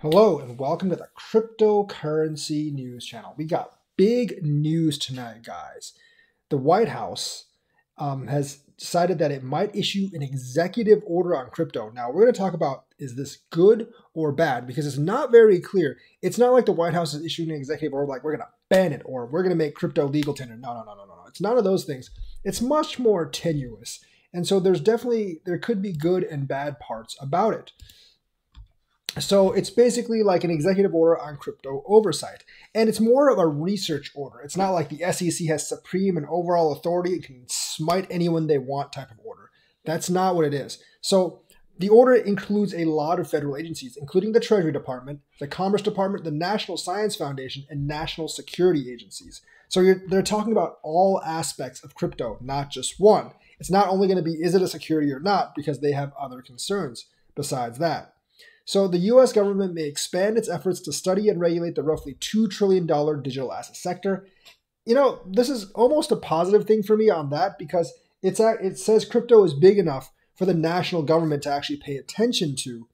Hello and welcome to the cryptocurrency news channel. We got big news tonight, guys. The White House has decided that it might issue an executive order on crypto. Now, we're going to talk about, is this good or bad? Because it's not very clear. It's not like the White House is issuing an executive order like we're going to ban it or we're going to make crypto legal tender. No. It's none of those things. It's much more tenuous. And so there could be good and bad parts about it. So it's basically like an executive order on crypto oversight. And it's more of a research order. It's not like the SEC has supreme and overall authority and can smite anyone they want type of order. That's not what it is. So the order includes a lot of federal agencies, including the Treasury Department, the Commerce Department, the National Science Foundation, and national security agencies. So they're talking about all aspects of crypto, not just one. It's not only going to be, is it a security or not, because they have other concerns besides that. So the U.S. government may expand its efforts to study and regulate the roughly $2 trillion digital asset sector. You know, this is almost a positive thing for me on that because it says crypto is big enough for the national government to actually pay attention to.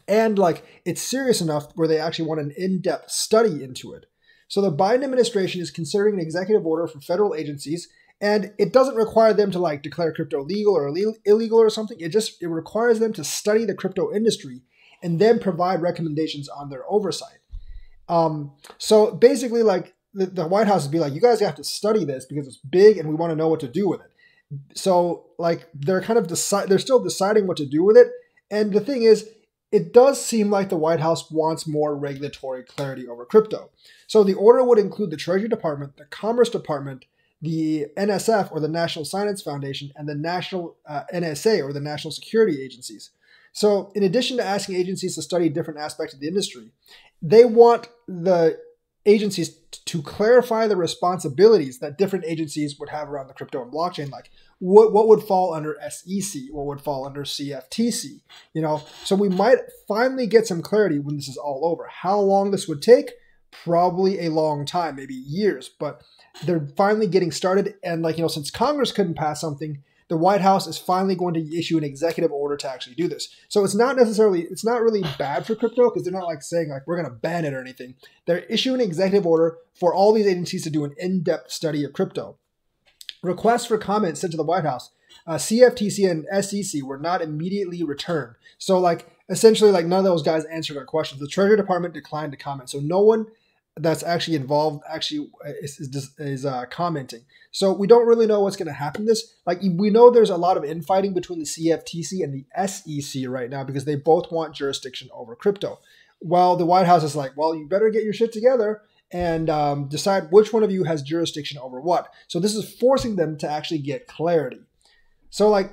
And like it's serious enough where they actually want an in-depth study into it. So the Biden administration is considering an executive order for federal agencies. And it doesn't require them to like declare crypto legal or illegal or something. It requires them to study the crypto industry and then provide recommendations on their oversight. So basically, like the White House would be like, you guys have to study this because it's big and we want to know what to do with it. So like they're kind of they're still deciding what to do with it. And the thing is, it does seem like the White House wants more regulatory clarity over crypto. So the order would include the Treasury Department, the Commerce Department, the NSF or the National Science Foundation, and the National NSA or the National Security Agencies. So in addition to asking agencies to study different aspects of the industry, they want the agencies to clarify the responsibilities that different agencies would have around the crypto and blockchain, like what would fall under SEC, what would fall under CFTC, you know? So we might finally get some clarity when this is all over. How long this would take? Probably a long time, maybe years, but they're finally getting started. And like, you know, since Congress couldn't pass something, the White House is finally going to issue an executive order to actually do this. So it's not really bad for crypto because they're not like saying like, we're going to ban it or anything. They're issuing an executive order for all these agencies to do an in-depth study of crypto. Requests for comment sent to the White House, CFTC and SEC were not immediately returned. So like essentially like none of those guys answered our questions. The Treasury Department declined to comment. So no one that's actually involved is commenting. So we don't really know what's going to happen to this. Like we know there's a lot of infighting between the CFTC and the SEC right now because they both want jurisdiction over crypto. Well, the White House is like, well, you better get your shit together and decide which one of you has jurisdiction over what. So this is forcing them to actually get clarity. So like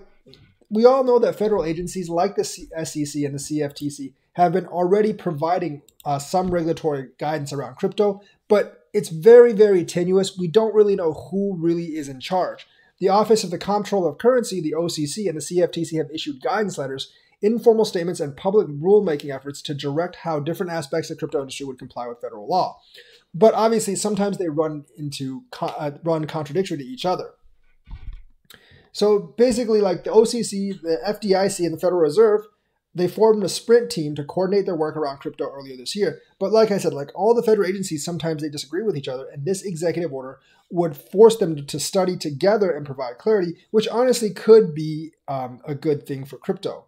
we all know that federal agencies like the SEC and the CFTC have been already providing some regulatory guidance around crypto, but it's very, very tenuous. We don't really know who really is in charge. The Office of the Comptroller of Currency, the OCC, and the CFTC have issued guidance letters, informal statements, and public rulemaking efforts to direct how different aspects of the crypto industry would comply with federal law. But obviously, sometimes they run contradictory to each other. So basically, like the OCC, the FDIC, and the Federal Reserve, they formed a sprint team to coordinate their work around crypto earlier this year. But like I said, like all the federal agencies, sometimes they disagree with each other. And this executive order would force them to study together and provide clarity, which honestly could be a good thing for crypto.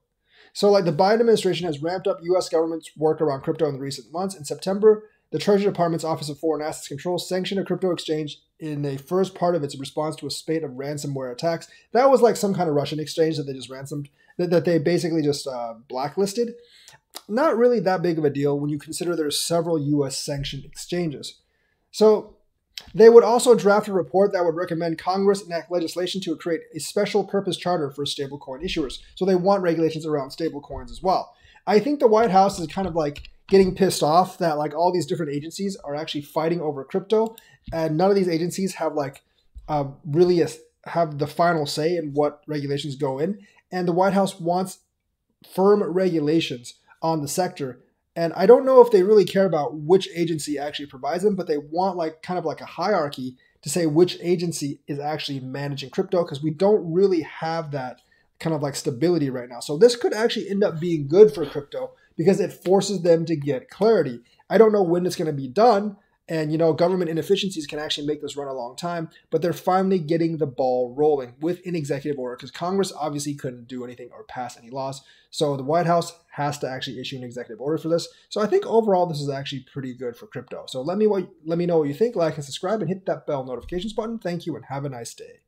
So like the Biden administration has ramped up U.S. government's work around crypto in the recent months. In September, the Treasury Department's Office of Foreign Assets Control sanctioned a crypto exchange in a first part of its response to a spate of ransomware attacks. That was like some kind of Russian exchange that they just ransomed, that they basically just blacklisted. Not really that big of a deal when you consider there's several U.S. sanctioned exchanges. So they would also draft a report that would recommend Congress enact legislation to create a special purpose charter for stablecoin issuers. So they want regulations around stablecoins as well. I think the White House is kind of like getting pissed off that like all these different agencies are actually fighting over crypto, and none of these agencies have like really have the final say in what regulations go in. And the White House wants firm regulations on the sector. And I don't know if they really care about which agency actually provides them, but they want like kind of like a hierarchy to say which agency is actually managing crypto, because we don't really have that kind of like stability right now. So this could actually end up being good for crypto because it forces them to get clarity. I don't know when it's going to be done. And, government inefficiencies can actually make this run a long time, but they're finally getting the ball rolling with an executive order because Congress obviously couldn't do anything or pass any laws. So the White House has to actually issue an executive order for this. So I think overall, this is actually pretty good for crypto. So let me know what you think, like and subscribe, and hit that bell notifications button. Thank you and have a nice day.